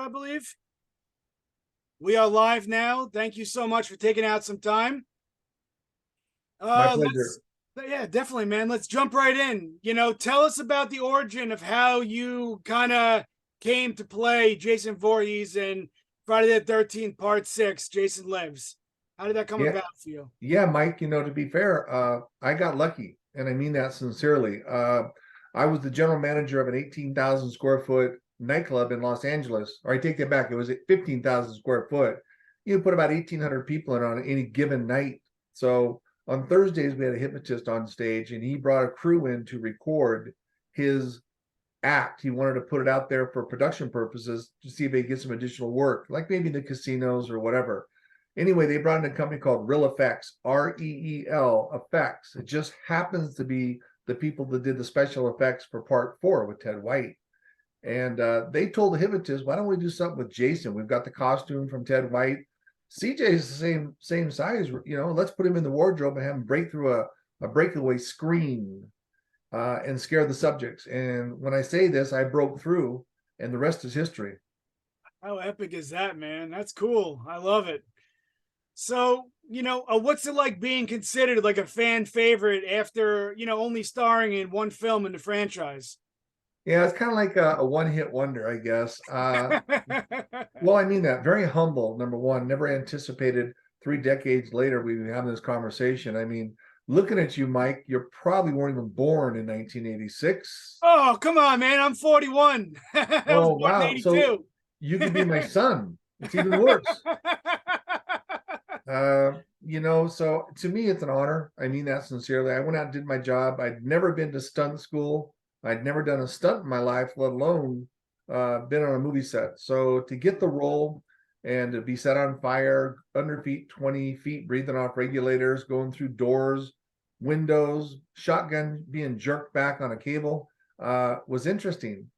I believe. We are live now. Thank you so much for taking out some time. My Let's, pleasure. yeah, definitely, man. Let's jump right in. Tell us about the origin of how you kind of came to play Jason Voorhees in Friday the 13th, Part 6, Jason Lives. How did that come Yeah, about for you? yeah, Mike, to be fair, I got lucky, and I mean that sincerely. I was the general manager of an 18,000 square foot nightclub in Los Angeles, or I take that back, it was at 15,000 square foot. You put about 1,800 people in on any given night. So on Thursdays, we had a hypnotist on stage, and he brought a crew in to record his act. He wanted to put it out there for production purposes to see if they get some additional work, like maybe the casinos or whatever. Anyway, they brought in a company called Real Effects, REEL Effects. It just happens to be the people that did the special effects for Part 4 with Ted White. And they told the hypnotist, "Why don't we do something with Jason? We've got the costume from Ted White. CJ is the same size. Let's put him in the wardrobe and have him break through a breakaway screen and scare the subjects." And when I say this, I broke through, and the rest is history. How epic is that, man? That's cool. I love it. So, what's it like being considered like a fan favorite after, only starring in one film in the franchise? Yeah, it's kind of like a one-hit wonder, I guess. Well, I mean that. Very humble, number one. Never anticipated 3 decades later we'd be having this conversation. I mean, looking at you, Mike, you probably weren't even born in 1986. Oh, come on, man. I'm 41. I was Oh, born in wow. So 82. you could be my son. It's even worse. So to me, it's an honor. I mean that sincerely. I went out and did my job. I'd never been to stunt school. I'd never done a stunt in my life, let alone been on a movie set. So to get the role and to be set on fire, under feet, 20 feet, breathing off regulators, going through doors, windows, shotgun being jerked back on a cable, was interesting.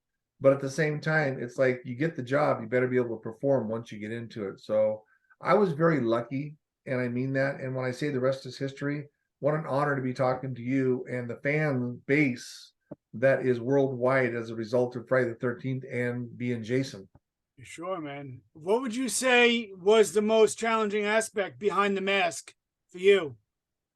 But at the same time, it's like you get the job, you better be able to perform once you get into it. So I was very lucky, and I mean that. And when I say the rest is history, what an honor to be talking to you and the fan base that is worldwide as a result of Friday the 13th and being Jason. Sure, man. What would you say was the most challenging aspect behind the mask for you?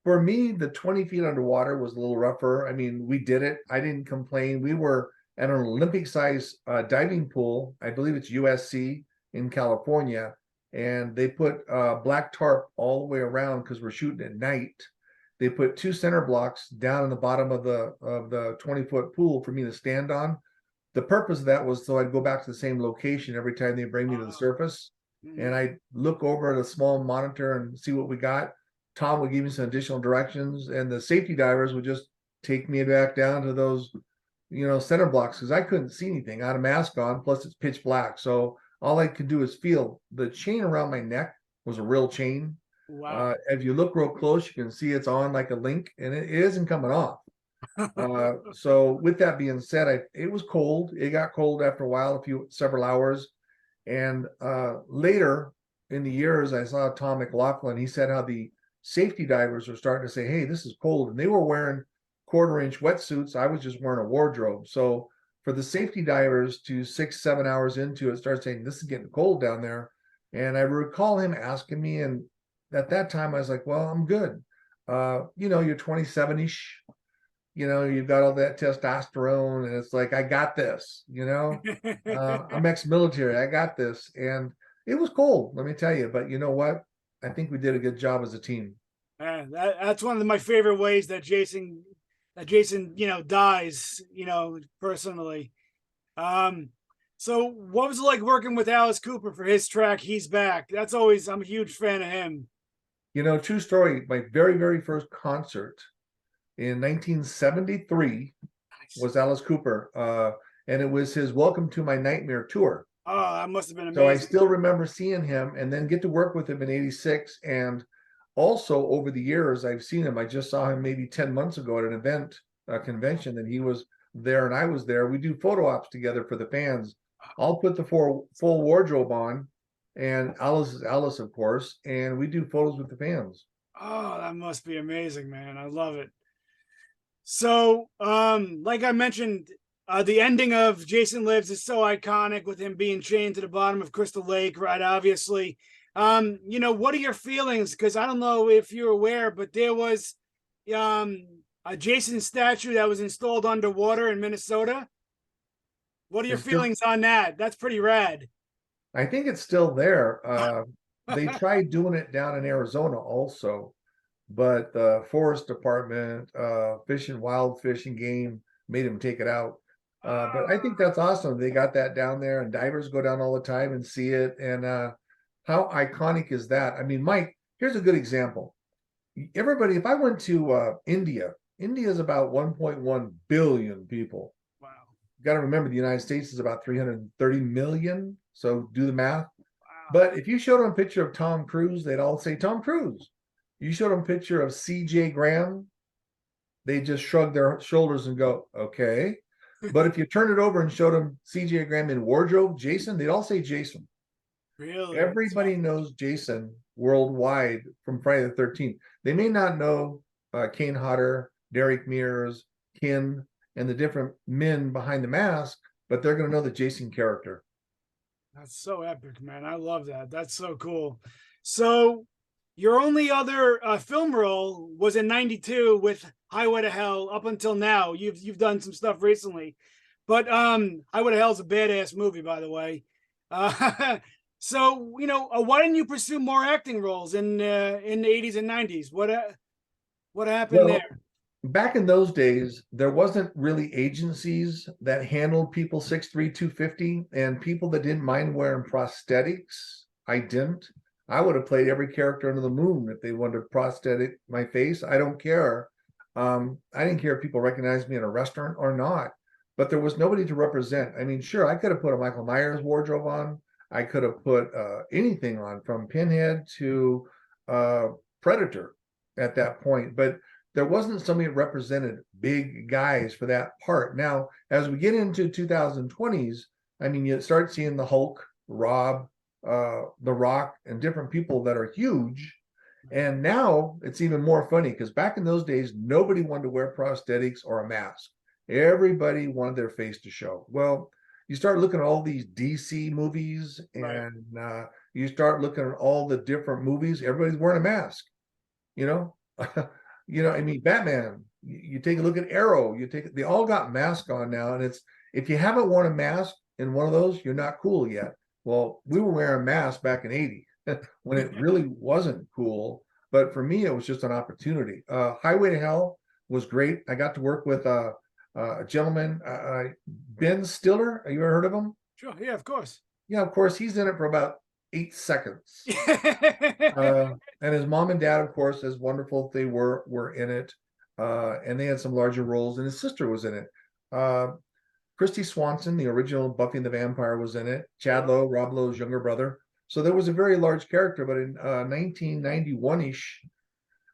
For me, the 20 feet underwater was a little rougher. I mean, we did it. I didn't complain. We were at an Olympic size diving pool. I believe it's USC in California. And they put black tarp all the way around because we're shooting at night. They put two center blocks down in the bottom of the 20-foot pool for me to stand on. The purpose of that was so I'd go back to the same location every time they bring me to the surface. And I'd look over at a small monitor and see what we got. Tom would give me some additional directions, and the safety divers would just take me back down to those, center blocks because I couldn't see anything. I had a mask on, plus it's pitch black. So all I could do is feel the chain around my neck was a real chain. Wow. If you look real close, you can see it's on like a link, and it isn't coming off. So with that being said, it was cold. It got cold after a while, several hours. And later in the years, I saw Tom McLaughlin. He said how the safety divers were starting to say, "Hey, this is cold," and they were wearing quarter-inch wetsuits. I was just wearing a wardrobe. So for the safety divers to 6, 7 hours into it, start saying, "This is getting cold down there." And I recall him asking me, and at that time I was like, "Well, I'm good. You're 27-ish. You've got all that testosterone, and it's like, I got this. I'm ex-military. I got this." And it was cold, let me tell you. But you know what? I think we did a good job as a team. That's one of my favorite ways that Jason, dies, personally. So what was it like working with Alice Cooper for his track He's Back? I'm a huge fan of him. True story. My very, very first concert in 1973 Nice. was Alice Cooper, and it was his Welcome to My Nightmare tour. Oh, that must have been So I amazing. still remember seeing him and then get to work with him in 86. And also over the years, I've seen him. I just saw him maybe 10 months ago at an event, a convention, and he was there and I was there. We do photo ops together for the fans. I'll put the full wardrobe on, and Alice is Alice, of course, and we do photos with the fans. Oh, that must be amazing, man. I love it. So, like I mentioned, The ending of Jason Lives is so iconic with him being chained to the bottom of Crystal Lake, right? Obviously. What are your feelings? Because I don't know if you're aware, but there was um, a Jason statue that was installed underwater in Minnesota. What are your It's still, feelings on that? That's pretty rad. I think it's still there. They tried doing it down in Arizona also, but the forest department, fish and wild fish and game made them take it out. But I think that's awesome. They got that down there, and divers go down all the time and see it. And how iconic is that? I mean, Mike, here's a good example. Everybody, if I went to India is about 1.1 billion people. Wow. You got to remember the United States is about 330 million. So do the math. Wow. But if you showed them a picture of Tom Cruise, they'd all say Tom Cruise. You showed them a picture of C.J. Graham, they just shrug their shoulders and go, okay. But if you turn it over and showed them C.J. Graham in wardrobe, Jason, they'd all say Jason. Really? Everybody knows Jason worldwide from Friday the 13th. They may not know Kane Hodder, Derek Mears, Kin, and the different men behind the mask, but they're going to know the Jason character. That's so epic, man. I love that. That's so cool. So your only other film role was in '92 with Highway to Hell. Up until now, you've done some stuff recently, but Highway to Hell is a badass movie, by the way. So why didn't you pursue more acting roles in the '80s and '90s? What happened Well, there? back in those days, there wasn't really agencies that handled people 6'3", 250, and people that didn't mind wearing prosthetics. I didn't. I would have played every character under the moon if they wanted to prosthetic my face. I don't care. I didn't care if people recognized me in a restaurant or not, but there was nobody to represent. I mean, sure, I could have put a Michael Myers wardrobe on. I could have put anything on, from Pinhead to Predator at that point, but there wasn't somebody that represented big guys for that part. Now, as we get into 2020s, I mean, you start seeing the Hulk, Rob, the Rock, and different people that are huge. And now it's even more funny because back in those days, nobody wanted to wear prosthetics or a mask. Everybody wanted their face to show. Well, you start looking at all these DC movies, Right. and you start looking at all the different movies. Everybody's wearing a mask, you know. I mean, Batman. You take a look at Arrow. They all got masks on now, and it's, if you haven't worn a mask in one of those, you're not cool yet. Well, we were wearing masks back in '80 when it really wasn't cool. But for me, it was just an opportunity. Highway to Hell was great. I got to work with a gentleman, Ben Stiller. Have you ever heard of him? Sure. Yeah, of course. Yeah, of course. He's in it for about 8 seconds. And his mom and dad, of course, as wonderful they were in it. And they had some larger roles, and his sister was in it. Christy Swanson, the original Buffy and the Vampire, was in it. Chad Lowe, Rob Lowe's younger brother. So there was a very large character. But in 1991-ish,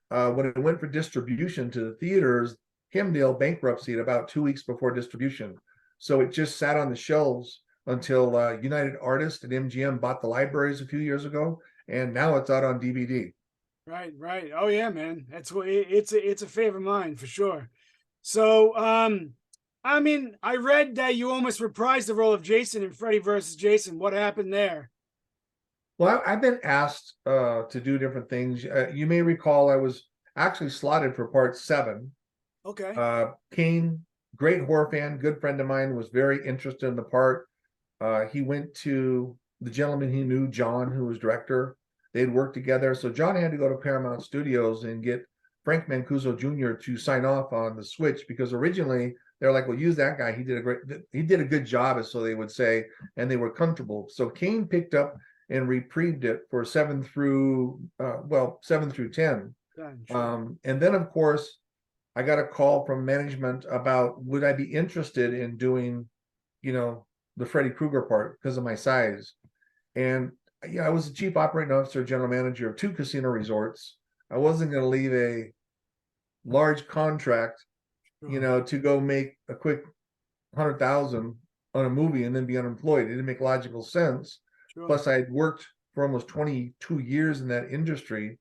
when it went for distribution to the theaters, Hemdale bankruptcy at about 2 weeks before distribution. So it just sat on the shelves until United Artists and MGM bought the libraries a few years ago, and now it's out on DVD. Right, right. Oh yeah, man. That's what it's a favorite of mine for sure. So, I mean, I read that you almost reprised the role of Jason in Freddy versus Jason. What happened there? Well, I've been asked to do different things. You may recall I was actually slotted for part 7. Okay. Kane, great horror fan, good friend of mine, was very interested in the part. He went to the gentleman he knew, John, who was director. They'd worked together. So John had to go to Paramount Studios and get Frank Mancuso Jr. to sign off on the switch, because originally they're like, well, use that guy. He did a good job, as so they would say, and they were comfortable. So Kane picked up and reprieved it for 7 through 10. Done, sure. And then, of course, I got a call from management about would I be interested in doing, the Freddy Krueger part because of my size. And yeah, I was the chief operating officer, general manager of 2 casino resorts. I wasn't going to leave a large contract, Sure. to go make a quick 100,000 on a movie and then be unemployed. It didn't make logical sense. Sure. Plus, I had worked for almost 22 years in that industry.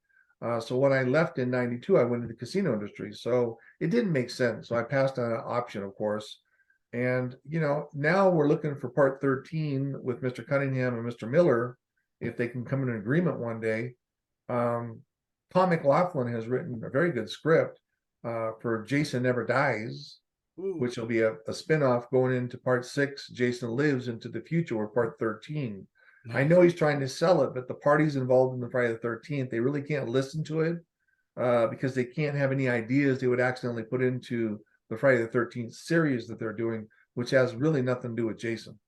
So when I left in '92, I went into the casino industry. So it didn't make sense. So I passed on an option, of course. And now we're looking for part 13 with Mr. Cunningham and Mr. Miller, if they can come in an agreement one day. Tom McLaughlin has written a very good script for Jason Never Dies, Ooh, which will be a spinoff going into part 6. Jason Lives into the future with part 13. I nice. know he's trying to sell it, but the parties involved in the Friday the 13th, they really can't listen to it because they can't have any ideas they would accidentally put into the Friday the 13th series that they're doing, which has really nothing to do with Jason.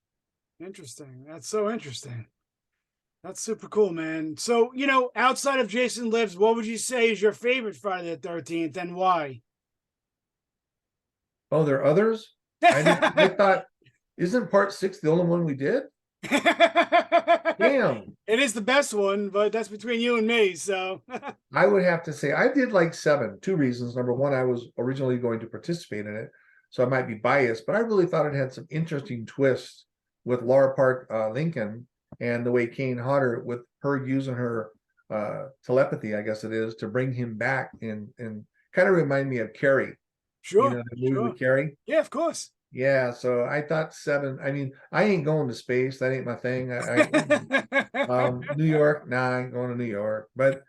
Interesting. That's so interesting. That's super cool, man. So, outside of Jason Lives, what would you say is your favorite Friday the 13th and why? Oh, there are others? I thought, isn't part 6 the only one we did? Damn. It is the best one, but that's between you and me. So, I would have to say I did like 7. Two reasons. Number one, I was originally going to participate in it, so I might be biased, but I really thought it had some interesting twists with Laura Park Lincoln and the way Kane Hodder, with her using her telepathy, I guess it is, to bring him back and kind of remind me of Carrie, sure, the movie sure. with Carrie. Yeah, of course. Yeah, so I thought 7. I mean, I ain't going to space. That ain't my thing. New York, nah, I ain't going to New York. But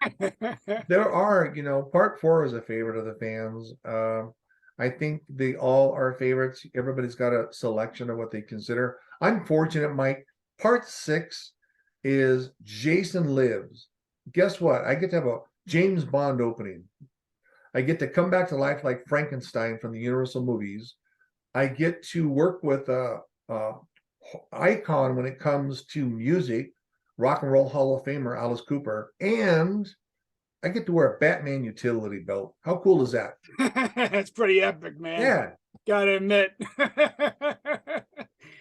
there are, part 4 is a favorite of the fans. I think they all are favorites. Everybody's got a selection of what they consider. I'm fortunate, Mike. Part 6 is Jason Lives. Guess what? I get to have a James Bond opening. I get to come back to life like Frankenstein from the Universal movies. I get to work with a icon when it comes to music, Rock and Roll Hall of Famer Alice Cooper, and I get to wear a Batman utility belt. How cool is that? That's pretty epic, man. Yeah. Gotta admit.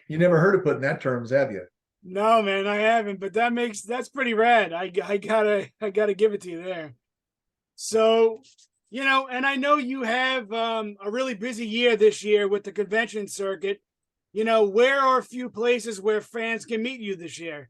You never heard of putting that terms, have you? No, man, I haven't, but that's pretty rad. I gotta give it to you there. So, and I know you have a really busy year this year with the convention circuit. Where are a few places where fans can meet you this year?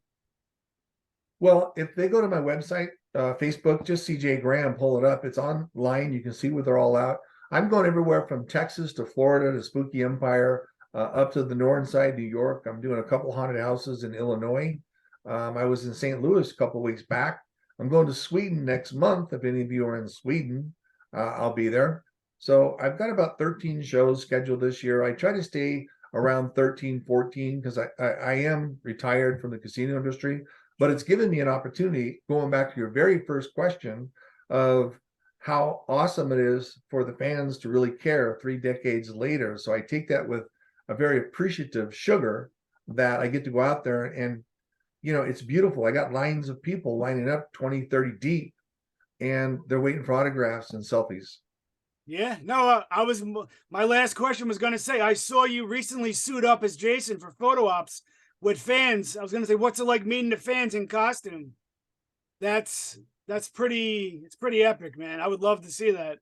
Well, if they go to my website, Facebook, just CJ Graham, pull it up. It's online. You can see where they're all out. I'm going everywhere from Texas to Florida to Spooky Empire, up to the northern side, New York. I'm doing a couple haunted houses in Illinois. I was in St. Louis a couple of weeks back. I'm going to Sweden next month. If any of you are in Sweden, I'll be there. So I've got about 13 shows scheduled this year. I try to stay around 13, 14 because I am retired from the casino industry, but it's given me an opportunity, going back to your very first question, of how awesome it is for the fans to really care 3 decades later. So I take that with a very appreciative sugar that I get to go out there and, it's beautiful. I got lines of people lining up 20, 30 deep, and they're waiting for autographs and selfies. Yeah, no, my last question was going to say, I saw you recently suit up as Jason for photo ops with fans. I was going to say, what's it like meeting the fans in costume? It's pretty epic, man. I would love to see that.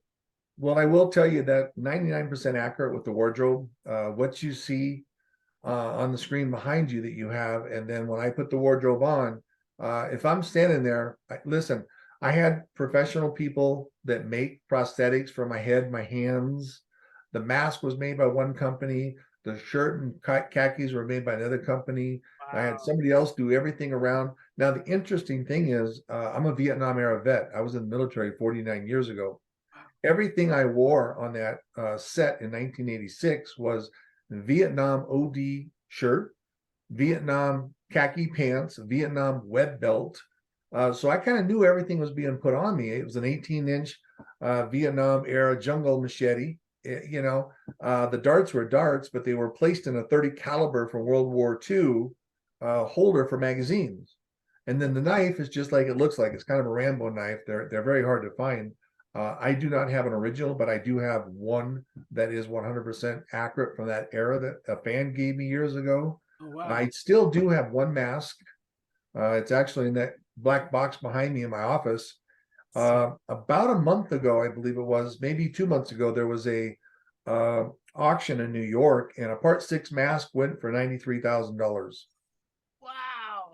Well, I will tell you that 99% accurate with the wardrobe. What you see on the screen behind you that you have, and then when I put the wardrobe on, if I'm standing there, listen, I had professional people that make prosthetics for my head, my hands. The mask was made by one company. The shirt and khakis were made by another company. I had Wow. somebody else do everything around. Now, the interesting thing is, I'm a Vietnam era vet. I was in the military 49 years ago. Everything I wore on that set in 1986 was Vietnam OD shirt, Vietnam khaki pants, Vietnam web belt. So I kind of knew everything was being put on me. It was an 18-inch Vietnam era jungle machete. The darts were darts, but they were placed in a 30 caliber from World War II holder for magazines. And then the knife is just like it looks like. It's kind of a Rambo knife. They're very hard to find. I do not have an original, but I do have one that is 100% accurate from that era that a fan gave me years ago. Oh, wow. I still do have one mask. It's actually in that black box behind me in my office. About a month ago, I believe it was, maybe 2 months ago, there was a auction in New York, and a part 6 mask went for $93,000. Wow,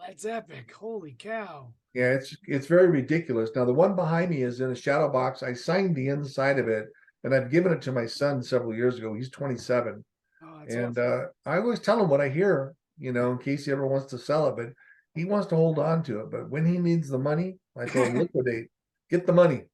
that's epic. Holy cow. Yeah, it's very ridiculous. Now the one behind me is in a shadow box. I signed the inside of it, and I've given it to my son several years ago. He's 27. Oh, That's And awesome. I always tell him what I hear, in case he ever wants to sell it, but he wants to hold on to it. But when he needs the money, I told him liquidate, get the money.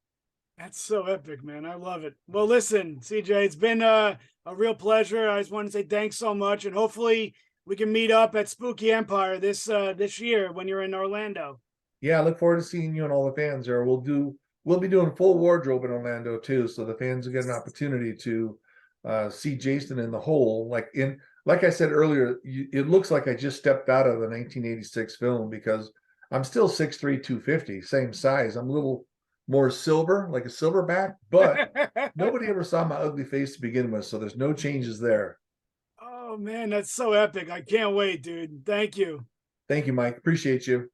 That's so epic, man. I love it. Well, listen, CJ, it's been a real pleasure. I just want to say thanks so much, and hopefully we can meet up at Spooky Empire this year when you're in Orlando. Yeah, I look forward to seeing you and all the fans there. We'll be doing full wardrobe in Orlando too, so the fans will get an opportunity to see Jason in the hole. Like I said earlier, it looks like I just stepped out of the 1986 film because I'm still 6'3", 250, same size. I'm a little more silver, like a silverback, but nobody ever saw my ugly face to begin with, so there's no changes there. Oh man, that's so epic. I can't wait, dude. Thank you. Thank you, Mike. Appreciate you.